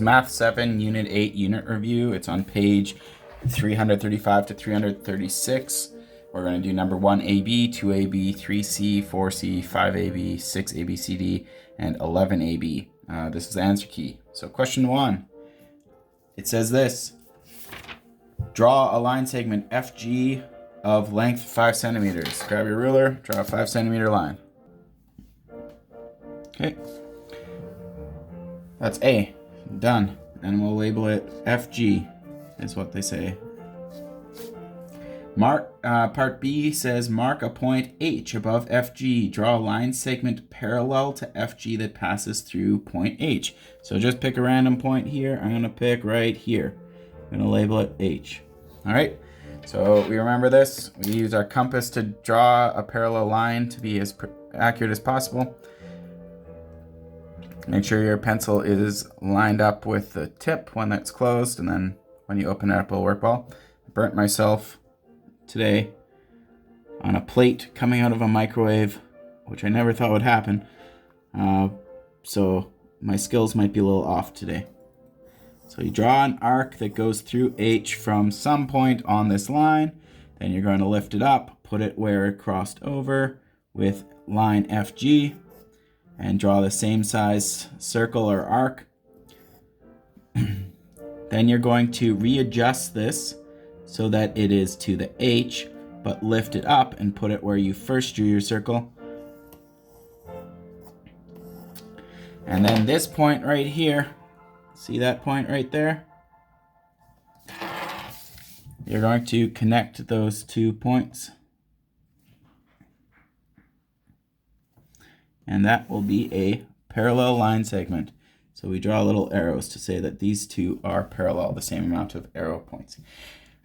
Math 7, Unit 8, Unit Review. It's on page 335 to 336. We're going to do number 1AB, 2AB, 3C, 4C, 5AB, 6AB, CD, and 11AB. This is the answer key. So question 1, it says this. Draw a line segment FG of length 5 centimeters. Grab your ruler, draw a 5 centimeter line. Okay. That's A. Done. And we'll label it FG, is what they say. Part B says mark a point H above FG. Draw a line segment parallel to FG that passes through point H. So just pick a random point here. I'm going to pick right here. I'm going to label it H. All right. So we remember this. We use our compass to draw a parallel line to be as accurate as possible. Make sure your pencil is lined up with the tip when that's closed, and then when you open it up, it'll work well. I burnt myself today on a plate coming out of a microwave, which I never thought would happen. So my skills might be a little off today. So you draw an arc that goes through H from some point on this line. Then you're going to lift it up, put it where it crossed over with line FG, and draw the same size circle or arc. Then you're going to readjust this so that it is to the H, but lift it up and put it where you first drew your circle. And then this point right here, see that point right there? You're going to connect those 2 points. And that will be a parallel line segment. So we draw little arrows to say that these two are parallel, the same amount of arrow points.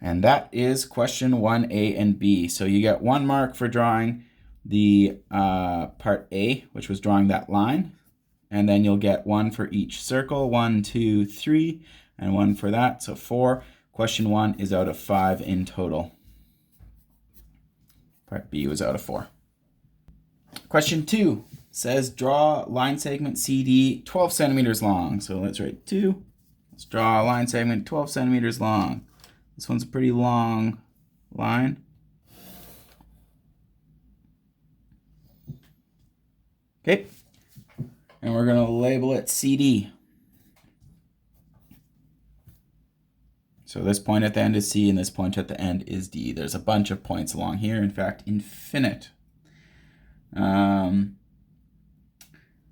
And that is question 1A and B. So you get 1 mark for drawing the part A, which was drawing that line. And then you'll get 1 for each circle, 1, 2, 3, and 1 for that, so 4. Question 1 is out of 5 in total. Part B was out of 4. Question 2 says draw line segment CD 12 centimeters long. So let's write 2. Let's draw a line segment 12 centimeters long. This one's a pretty long line. Okay. And we're going to label it CD. So this point at the end is C and this point at the end is D. There's a bunch of points along here. In fact, infinite.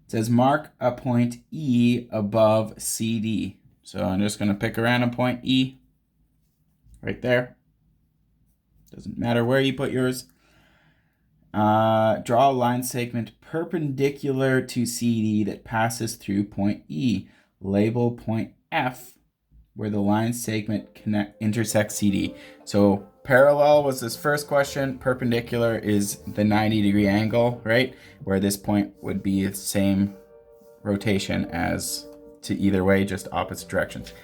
It says mark a point E above CD. So I'm just going to pick a random point E right there. Doesn't matter where you put yours. Draw a line segment perpendicular to CD that passes through point E. Label point F where the line segment intersects CD. So parallel was this first question. Perpendicular is the 90-degree angle, right? Where this point would be the same rotation as to either way, just opposite directions.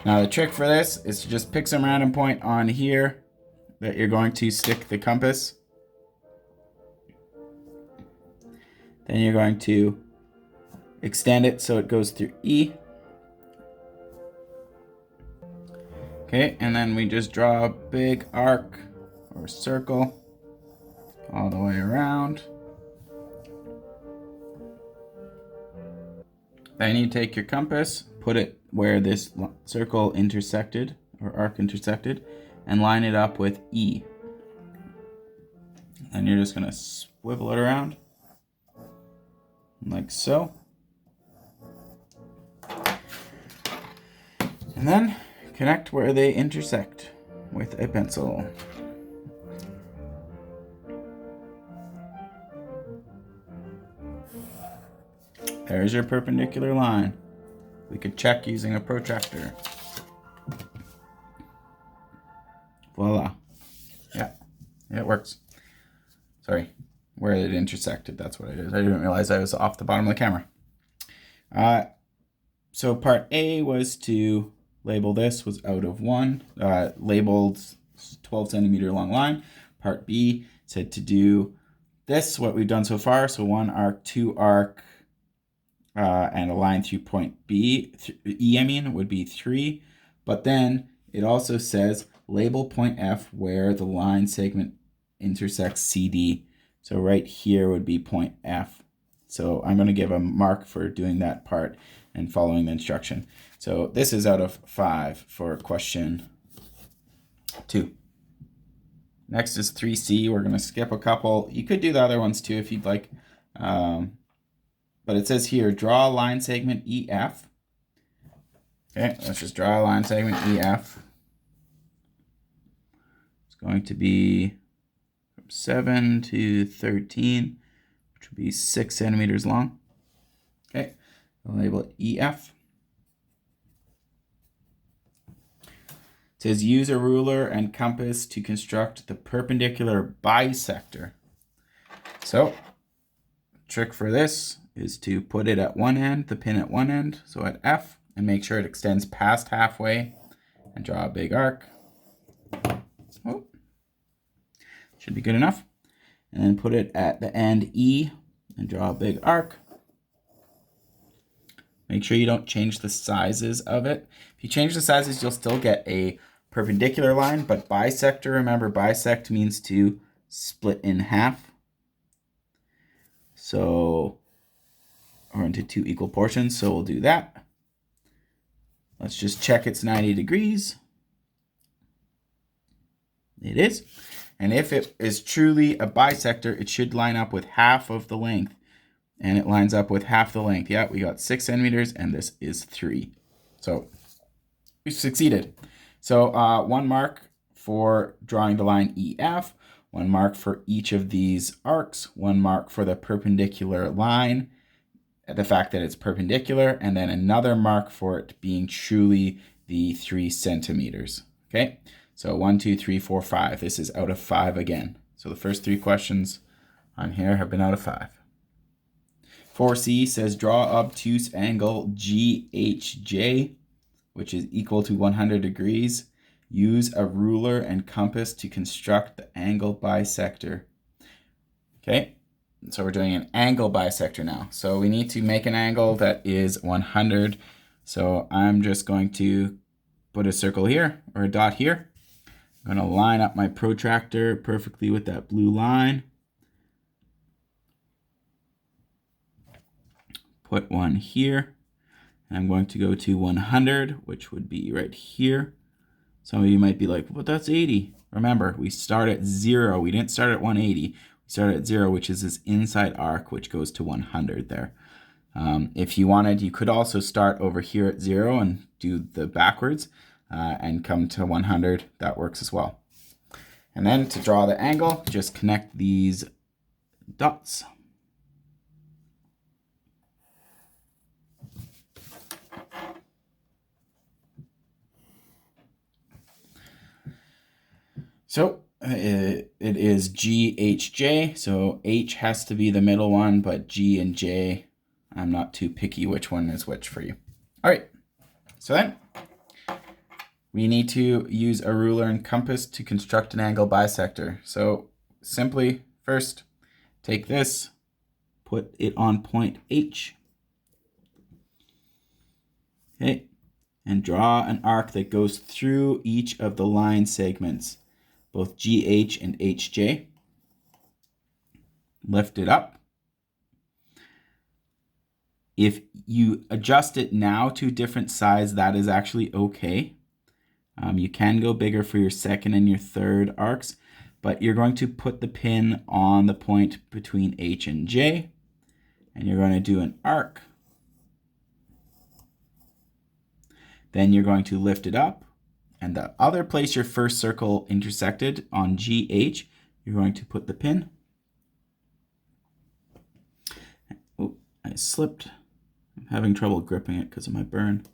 Now the trick for this is to just pick some random point on here that you're going to stick the compass. Then you're going to extend it so it goes through E. Okay, and then we just draw a big arc or circle all the way around. Then you take your compass, put it where this circle intersected or arc intersected, and line it up with E. And you're just going to swivel it around like so. And then connect where they intersect with a pencil. There's your perpendicular line. We could check using a protractor. Voila. Yeah, it works. Sorry, where it intersected, that's what it is. I didn't realize I was off the bottom of the camera. So part A was to label this was out of 1, labeled 12 centimeter long line. Part B said to do this, what we've done so far. So 1 arc, 2 arc, and a line through point B, E, I mean, would be 3. But then it also says label point F where the line segment intersects CD. So right here would be point F. So I'm going to give a mark for doing that part and following the instruction. So this is out of 5 for question 2. Next is 3C. We're going to skip a couple. You could do the other ones too if you'd like. But it says here, draw a line segment EF. Okay, let's just draw a line segment EF. It's going to be from 7 to 13, which would be 6 centimeters long. Okay, we'll label it EF. It says use a ruler and compass to construct the perpendicular bisector. So, trick for this is to put it at one end, the pin at one end, so at F, and make sure it extends past halfway, and draw a big arc. Oh, should be good enough. And then put it at the end E, and draw a big arc. Make sure you don't change the sizes of it. If you change the sizes, you'll still get a perpendicular line, but bisector, remember bisect means to split in half. So, or into 2 equal portions, so we'll do that. Let's just check it's 90 degrees. It is. And if it is truly a bisector, it should line up with half of the length. And it lines up with half the length. Yeah, we got 6 centimeters, and this is 3. So we succeeded. So 1 mark for drawing the line EF, 1 mark for each of these arcs, 1 mark for the perpendicular line, the fact that it's perpendicular, and then another mark for it being truly the 3 centimeters. Okay, so 1, 2, 3, 4, 5. This is out of 5 again. So the first 3 questions on here have been out of 5. 4C says draw obtuse angle GHJ, which is equal to 100 degrees. Use a ruler and compass to construct the angle bisector. Okay, so we're doing an angle bisector now. So we need to make an angle that is 100. So I'm just going to put a circle here, or a dot here. I'm going to line up my protractor perfectly with that blue line. Put one here. I'm going to go to 100, which would be right here. Some of you might be like, but that's 80. Remember, we start at 0. We didn't start at 180. We started at 0, which is this inside arc, which goes to 100 there. If you wanted, you could also start over here at 0 and do the backwards and come to 100. That works as well. And then to draw the angle, just connect these dots. So it is GHJ, so H has to be the middle one, but G and J, I'm not too picky which one is which for you. All right, so then we need to use a ruler and compass to construct an angle bisector. So simply, first, take this, put it on point H, okay, and draw an arc that goes through each of the line segments, both GH and HJ. Lift it up. If you adjust it now to different size, that is actually okay. You can go bigger for your second and your third arcs, but you're going to put the pin on the point between H and J, and you're going to do an arc. Then you're going to lift it up, and the other place your first circle intersected on GH, you're going to put the pin. Oh, I slipped. I'm having trouble gripping it because of my burn.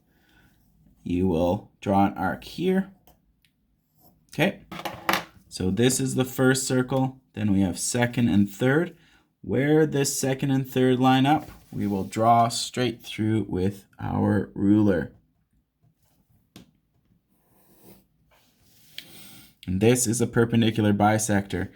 You will draw an arc here. Okay, so this is the first circle. Then we have second and third. Where this second and third line up, we will draw straight through with our ruler. And this is a perpendicular bisector.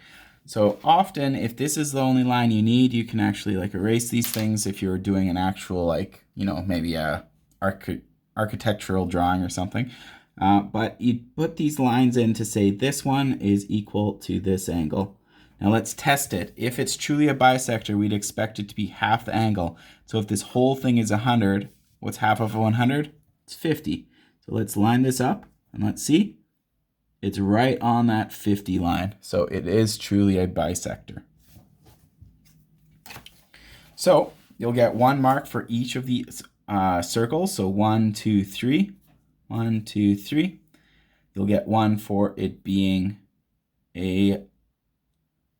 So often, if this is the only line you need, you can actually like erase these things if you're doing an actual, like, you know, maybe a architectural drawing or something. But you put these lines in to say this one is equal to this angle. Now let's test it. If it's truly a bisector, we'd expect it to be half the angle. So if this whole thing is 100, what's half of 100? It's 50. So let's line this up and let's see. It's right on that 50 line. So it is truly a bisector. So you'll get 1 mark for each of these circles. So 1, 2, 3. 1, 2, 3. You'll get 1 for it being a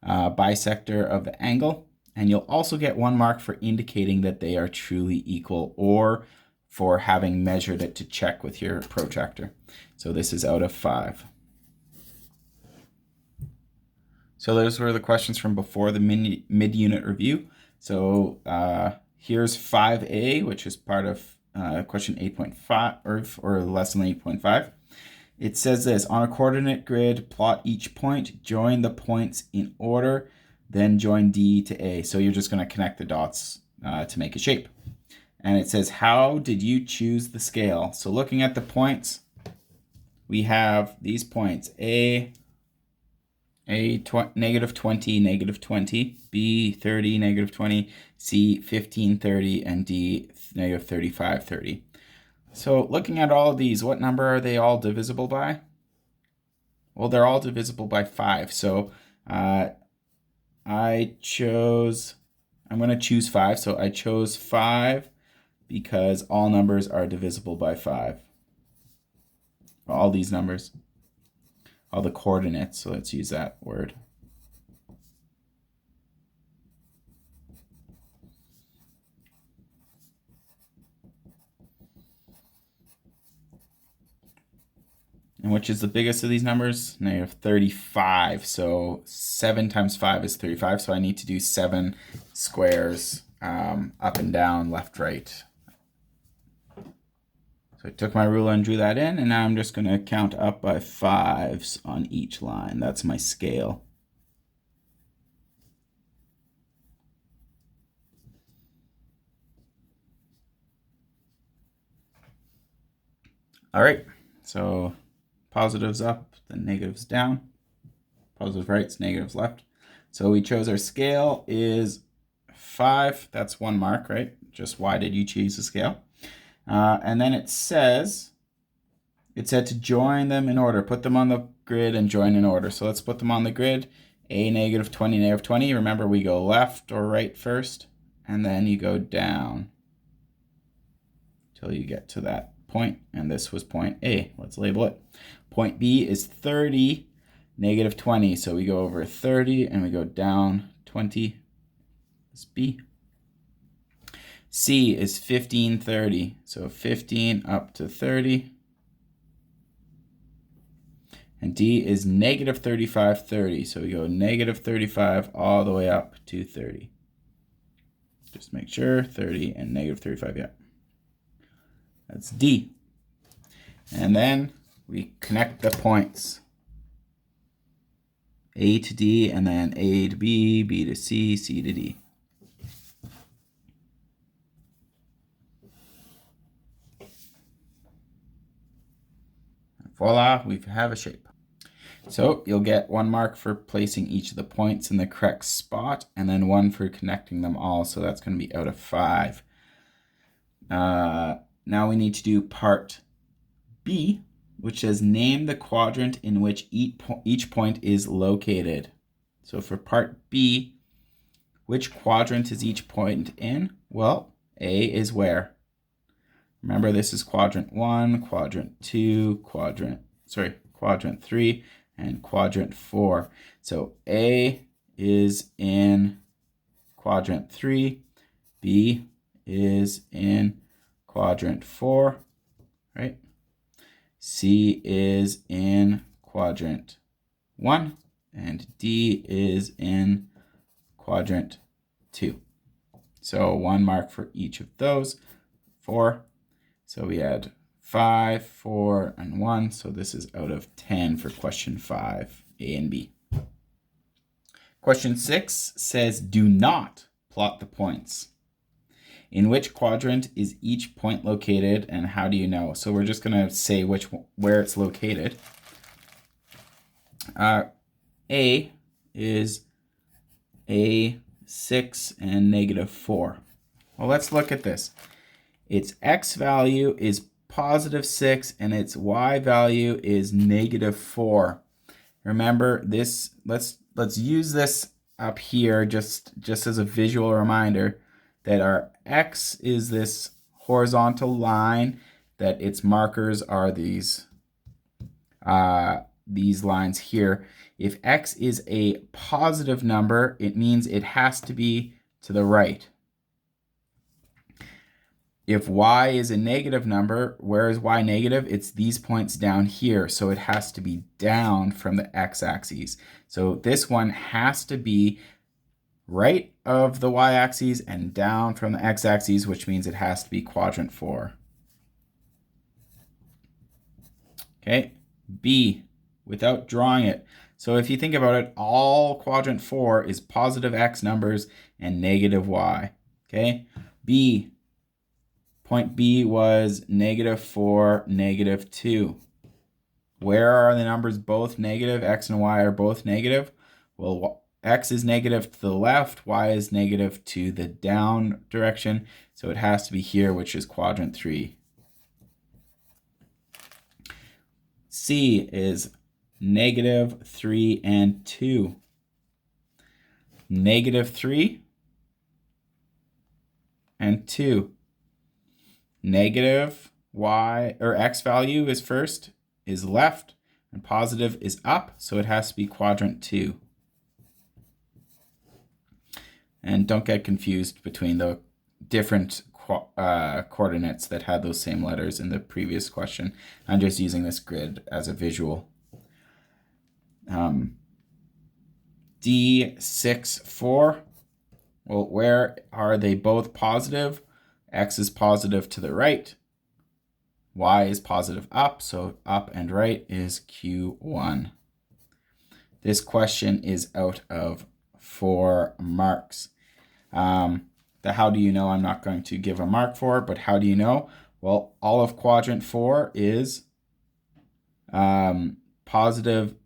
bisector of the angle. And you'll also get 1 mark for indicating that they are truly equal, or for having measured it to check with your protractor. So this is out of 5. So those were the questions from before the mid-unit review. So here's 5A, which is part of question 8.5 or lesson 8.5. It says this: on a coordinate grid, plot each point, join the points in order, then join D to A. So you're just going to connect the dots to make a shape. And it says, how did you choose the scale? So looking at the points, we have these points: A, negative 20, negative 20, B, 30, negative 20, C, 15, 30, and D, negative 35, 30. So looking at all of these, what number are they all divisible by? Well, they're all divisible by 5. So I'm going to choose 5. So I chose 5 because all numbers are divisible by 5. All these numbers. All the coordinates, so let's use that word. And which is the biggest of these numbers? Negative 35. So 7 times 5 is 35. So I need to do 7 squares up and down, left, right. So I took my ruler and drew that in, and now I'm just going to count up by 5s on each line. That's my scale. All right, so positives up, then negatives down. Positive rights, negatives left. So we chose our scale is 5. That's 1 mark, right? Just why did you choose the scale? And then it said to join them in order. Put them on the grid and join in order. So let's put them on the grid. A, negative 20, negative 20. Remember, we go left or right first, and then you go down until you get to that point. And this was point A. Let's label it. Point B is 30, negative 20. So we go over 30 and we go down 20. That's B. C is 15, 30. So 15 up to 30. And D is negative 35, 30. So we go negative 35 all the way up to 30. Just make sure, 30 and negative 35, yeah. That's D. And then we connect the points. A to D, and then A to B, B to C, C to D. Voila, we have a shape. So you'll get 1 mark for placing each of the points in the correct spot, and then 1 for connecting them all. So that's going to be out of 5. Now we need to do part B, which says name the quadrant in which each point is located. So for part B, which quadrant is each point in? Well, A is where? Remember, this is quadrant 1, quadrant 2, quadrant 3, and quadrant 4. So A is in quadrant 3, B is in quadrant 4, right? C is in quadrant 1, and D is in quadrant 2. So 1 mark for each of those. 4. So we had 5, 4, and 1. So this is out of 10 for question 5, A and B. Question 6 says, do not plot the points. In which quadrant is each point located, and how do you know? So we're just going to say where it's located. A is a 6 and -4. Well, let's look at this. Its x value is +6 and its y value is -4. Remember this, let's use this up here just as a visual reminder that our x is this horizontal line, that its markers are these lines here. If x is a positive number, it means it has to be to the right. If y is a negative number, where is y negative? It's these points down here, so it has to be down from the x-axis. So this one has to be right of the y-axis and down from the x-axis, which means it has to be quadrant 4. Okay, B, without drawing it. So if you think about it, all quadrant 4 is positive x numbers and negative y. Okay, B. Point B was -4, -2. Where are the numbers both negative? X and y are both negative. Well, x is negative to the left, y is negative to the down direction. So it has to be here, which is quadrant 3. C is -3 and 2. -3 and 2. Negative y or x value is first, is left, and positive is up, so it has to be quadrant 2. And don't get confused between the different coordinates that had those same letters in the previous question. I'm just using this grid as a visual. D, 6, 4. Well, where are they both positive? X is positive to the right. Y is positive up, so up and right is Q1. This question is out of 4 marks. The how do you know I'm not going to give a mark for, but how do you know? Well, all of quadrant 4 is positive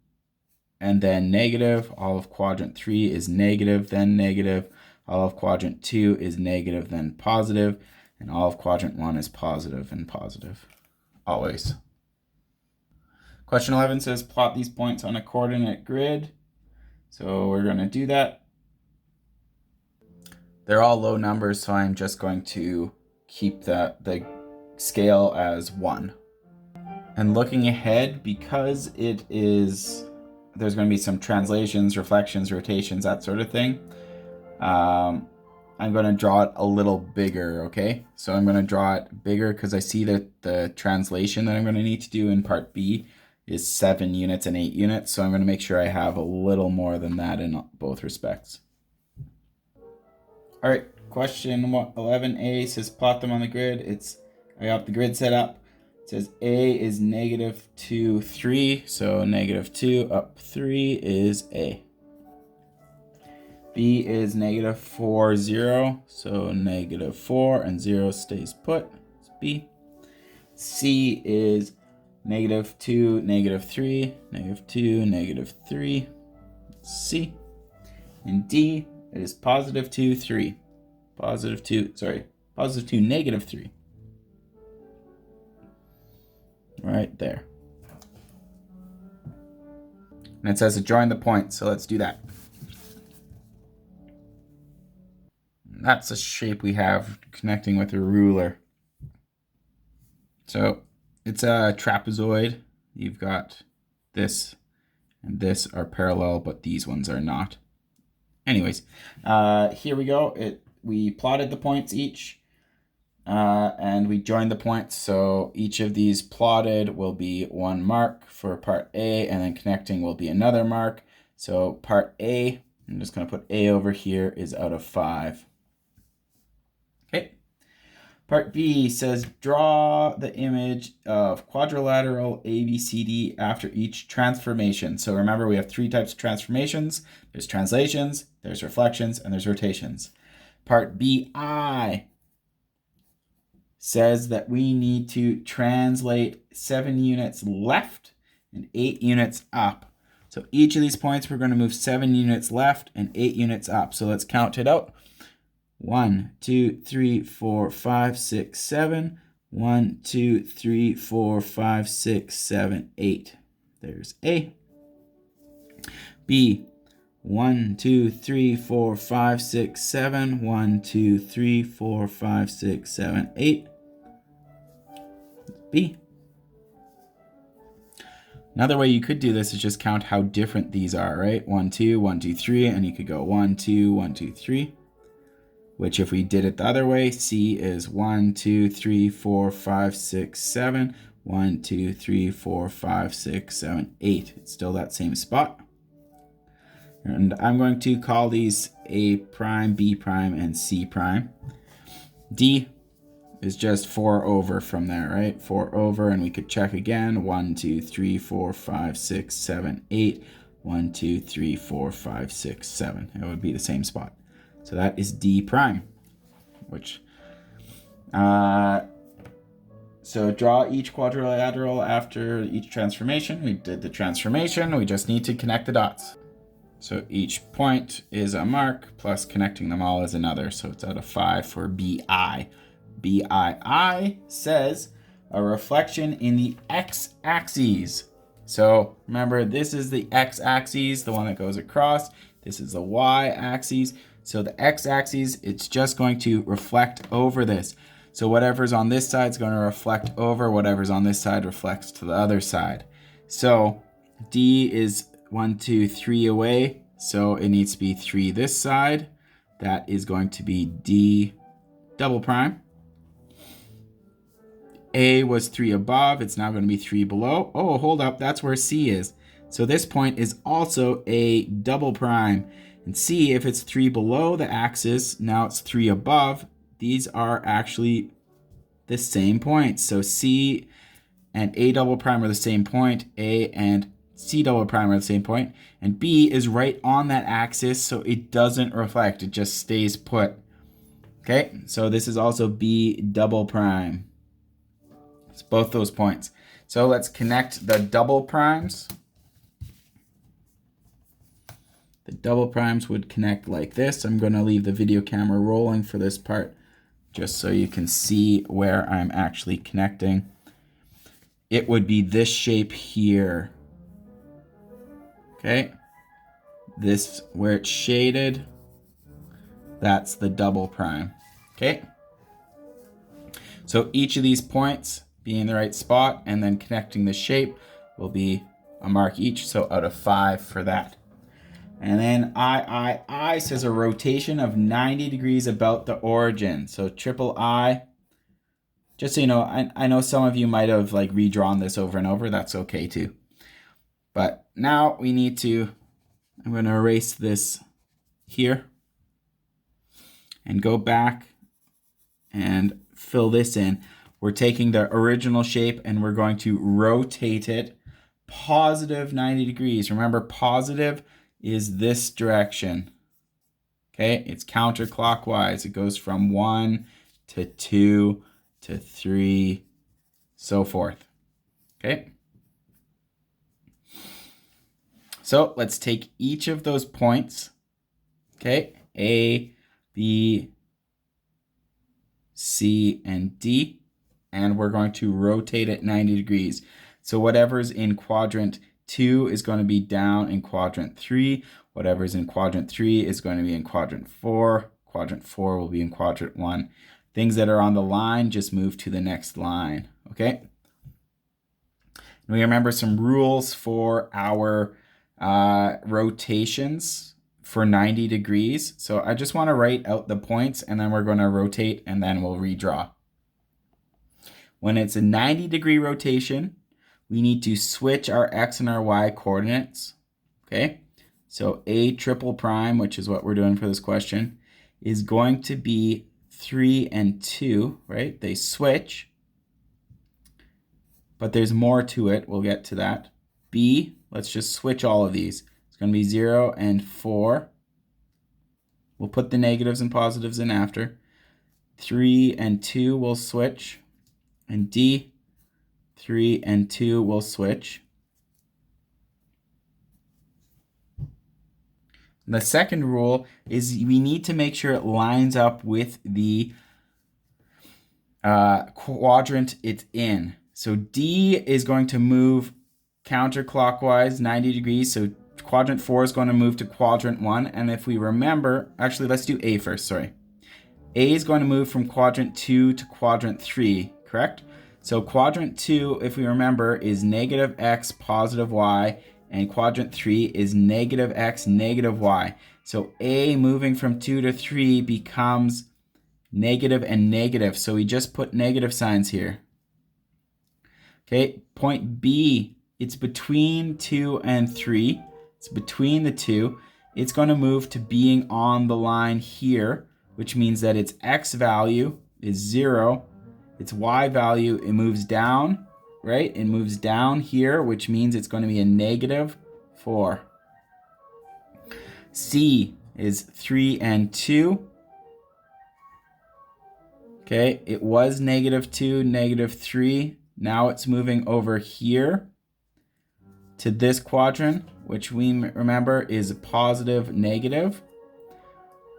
and then negative. All of quadrant 3 is negative, then negative. All of quadrant 2 is negative, then positive. And all of quadrant 1 is positive and positive, always. Question 11 says plot these points on a coordinate grid. So we're going to do that. They're all low numbers, so I'm just going to keep the scale as 1. And looking ahead, because there's going to be some translations, reflections, rotations, that sort of thing. I'm going to draw it a little bigger, okay? So I'm going to draw it bigger because I see that the translation that I'm going to need to do in part B is 7 units and 8 units. So I'm going to make sure I have a little more than that in both respects. All right, question 11A says plot them on the grid. I got the grid set up. It says A is -2, 3. So -2 up 3 is A. B is -4, 0, so -4 and 0 stays put. It's B. C is -2, -3, -2, -3. C. And D is +2, 3. +2, -3. Right there. And it says to join the points, so let's do that. That's the shape we have connecting with a ruler. So it's a trapezoid. You've got this and this are parallel, but these ones are not. Anyways, here we go. We plotted the points each, and we joined the points. So each of these plotted will be 1 mark for part A, and then connecting will be another mark. So part A, I'm just going to put A over here, is out of 5. Okay. Part B says draw the image of quadrilateral ABCD after each transformation. So remember, we have three types of transformations. There's translations, there's reflections, and there's rotations. Part BI says that we need to translate 7 units left and 8 units up. So each of these points, we're going to move 7 units left and 8 units up. So let's count it out. 1, 2, 3, 4, 5, 6, 7. 1, 2, 3, 4, 5, 6, 7, 8. There's A. B. 1, 2, 3, 4, 5, 6, 7. 1, 2, 3, 4, 5, 6, 7, 8. B. Another way you could do this is just count how different these are, right? 1, 2, 1, 2, 3, and you could go 1, 2, 1, 2, 3. Which if we did it the other way, C is 1, 2, 3, 4, 5, 6, 7. 1, 2, 3, 4, 5, 6, 7, 8. It's still that same spot. And I'm going to call these A prime, B prime, and C prime. D is just 4 over from there, right? 4 over, and we could check again. 1, 2, 3, 4, 5, 6, 7, 8. 1, 2, 3, 4, 5, 6, 7. It would be the same spot. So that is D prime, which, so draw each quadrilateral after each transformation. We did the transformation, we just need to connect the dots. So each point is a mark, plus connecting them all is another. So it's out of 5 for BI. BII says a reflection in the x-axis. So remember, this is the x-axis, the one that goes across. This is the y-axis. So the x-axis, it's just going to reflect over this. So whatever's on this side is going to reflect over, whatever's on this side reflects to the other side. So D is 1, 2, 3 away. So it needs to be 3 this side. That is going to be D double prime. A was 3 above. It's now going to be 3 below. Oh, hold up. That's where C is. So this point is also a double prime. And C, if it's 3 below the axis, now it's 3 above. These are actually the same points. So C and A double prime are the same point. A and C double prime are the same point. And B is right on that axis, so it doesn't reflect. It just stays put. Okay, so this is also B double prime. It's both those points. So let's connect the double primes. The double primes would connect like this. I'm going to leave the video camera rolling for this part just so you can see where I'm actually connecting. It would be this shape here. Okay. This, where it's shaded, that's the double prime. Okay. So each of these points being in the right spot and then connecting the shape will be a mark each. So out of 5 for that. And then I says a rotation of 90 degrees about the origin. So triple I, just so you know, I know some of you might have like redrawn this over and over. That's okay too. But now we need to, I'm going to erase this here and go back and fill this in. We're taking the original shape and we're going to rotate it positive 90 degrees. Remember, positive is this direction. Okay, it's counterclockwise. It goes from 1 to 2 to 3, so forth. Okay. So let's take each of those points. Okay, A, B, C, and D, and we're going to rotate it 90 degrees. So whatever's in quadrant 2 is going to be down in quadrant 3. Whatever's in quadrant 3 is going to be in quadrant 4. Quadrant 4 will be in quadrant 1. Things that are on the line just move to the next line. Okay. And we remember some rules for our rotations for 90 degrees. So I just want to write out the points and then we're going to rotate and then we'll redraw. When it's a 90 degree rotation, we need to switch our X and our Y coordinates. Okay. So A triple prime, which is what we're doing for this question, is going to be 3 and 2, right? They switch. But there's more to it. We'll get to that. B, let's just switch all of these. It's going to be 0 and 4. We'll put the negatives and positives in after. 3 and 2 will switch. And D, 3 and 2 will switch. The second rule is we need to make sure it lines up with the quadrant it's in. So D is going to move counterclockwise 90 degrees. So quadrant 4 is going to move to quadrant 1. And if we remember, actually, let's do A first, sorry. A is going to move from quadrant 2 to quadrant 3, correct? So quadrant 2, if we remember, is negative x, positive y, and quadrant 3 is negative x, negative y. So A moving from 2 to 3 becomes negative and negative. So we just put negative signs here. Okay, point B, it's between 2 and 3. It's between the two. It's going to move to being on the line here, which means that its x value is 0. Its y value, it moves down, right? It moves down here, which means it's going to be a negative 4. C is 3 and 2. Okay, it was negative 2, negative 3. Now it's moving over here to this quadrant, which we remember is positive, negative.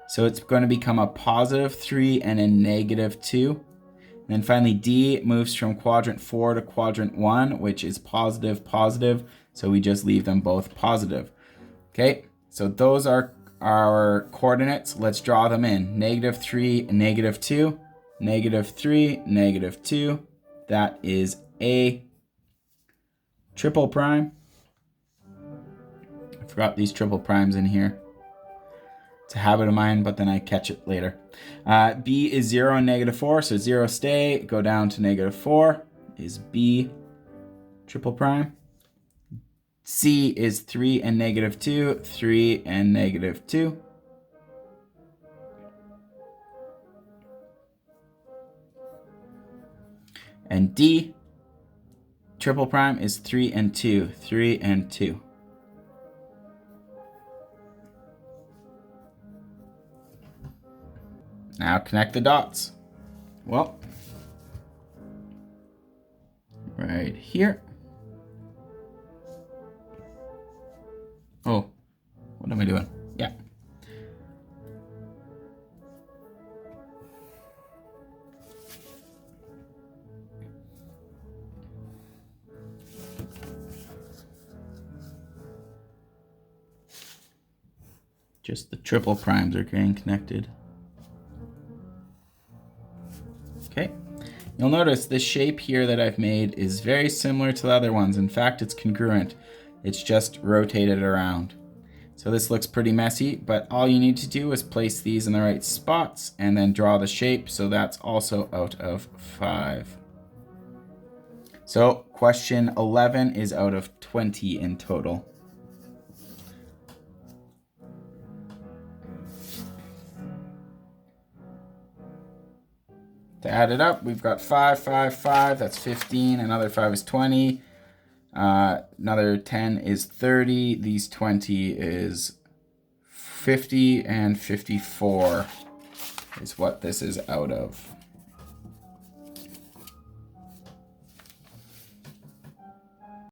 So it's going to become a positive 3 and a negative 2. And then finally, D moves from quadrant 4 to quadrant 1, which is positive, positive. So we just leave them both positive. Okay, so those are our coordinates. Let's draw them in. Negative 3, negative 2, negative 3, negative 2. That is A triple prime. I forgot these triple primes in here. It's a habit of mine, but then I catch it later. B is 0 and negative 4, so 0 stay. Go down to negative 4 is B triple prime. C is 3 and negative 2, 3 and negative 2. And D triple prime is 3 and 2, 3 and 2. Now connect the dots. Well, right here. Oh, what am I doing? Yeah. Just the triple primes are getting connected. Okay. You'll notice this shape here that I've made is very similar to the other ones. In fact, it's congruent. It's just rotated around. So this looks pretty messy, but all you need to do is place these in the right spots and then draw the shape. So that's also out of 5. So question 11 is out of 20 in total. To add it up, we've got 5, 5, 5, that's 15. Another 5 is 20. Another 10 is 30. These 20 is 50, and 54 is what this is out of.